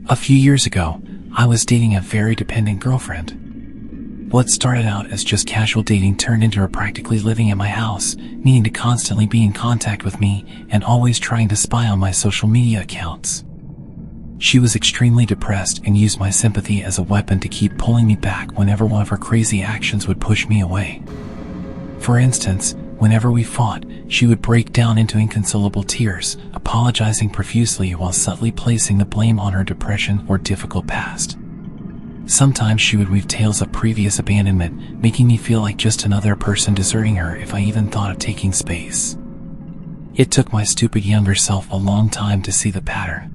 A few years ago, I was dating a very dependent girlfriend. What started out as just casual dating turned into her practically living at my house, needing to constantly be in contact with me and always trying to spy on my social media accounts. She was extremely depressed and used my sympathy as a weapon to keep pulling me back whenever one of her crazy actions would push me away. For instance, whenever we fought, she would break down into inconsolable tears, apologizing profusely while subtly placing the blame on her depression or difficult past. Sometimes she would weave tales of previous abandonment, making me feel like just another person deserting her if I even thought of taking space. It took my stupid younger self a long time to see the pattern.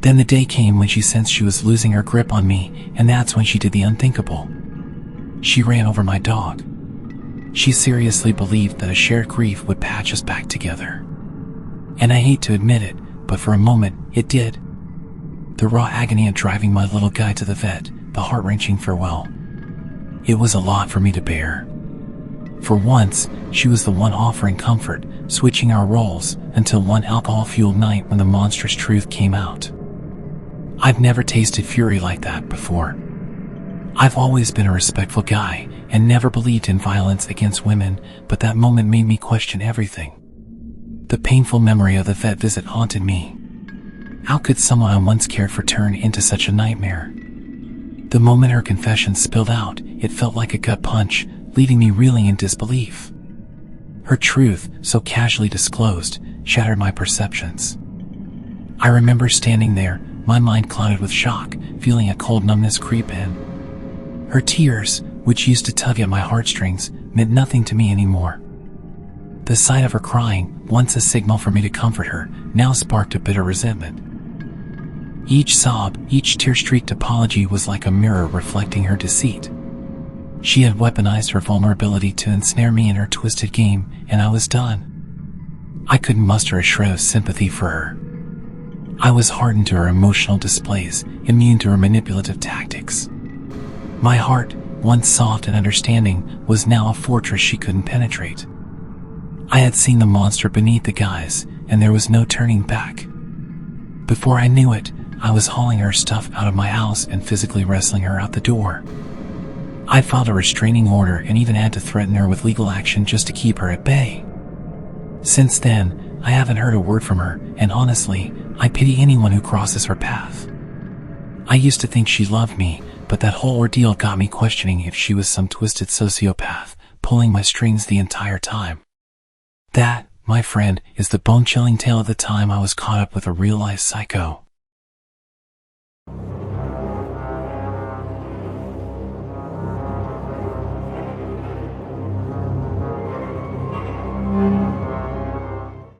Then the day came when she sensed she was losing her grip on me, and that's when she did the unthinkable. She ran over my dog. She seriously believed that a shared grief would patch us back together. And I hate to admit it, but for a moment, it did. The raw agony of driving my little guy to the vet, the heart-wrenching farewell. It was a lot for me to bear. For once, she was the one offering comfort, switching our roles, until one alcohol-fueled night when the monstrous truth came out. I've never tasted fury like that before. I've always been a respectful guy, and never believed in violence against women, but that moment made me question everything. The painful memory of the vet visit haunted me. How could someone I once cared for turn into such a nightmare? The moment her confession spilled out, it felt like a gut punch, leaving me reeling in disbelief. Her truth, so casually disclosed, shattered my perceptions. I remember standing there, my mind clouded with shock, feeling a cold numbness creep in. Her tears, which used to tug at my heartstrings, meant nothing to me anymore. The sight of her crying, once a signal for me to comfort her, now sparked a bitter resentment. Each sob, each tear-streaked apology was like a mirror reflecting her deceit. She had weaponized her vulnerability to ensnare me in her twisted game, and I was done. I couldn't muster a shred of sympathy for her. I was hardened to her emotional displays, immune to her manipulative tactics. My heart, once soft and understanding, was now a fortress she couldn't penetrate. I had seen the monster beneath the guise, and there was no turning back. Before I knew it, I was hauling her stuff out of my house and physically wrestling her out the door. I filed a restraining order and even had to threaten her with legal action just to keep her at bay. Since then, I haven't heard a word from her, and honestly, I pity anyone who crosses her path. I used to think she loved me, but that whole ordeal got me questioning if she was some twisted sociopath, pulling my strings the entire time. That, my friend, is the bone-chilling tale of the time I was caught up with a real-life psycho.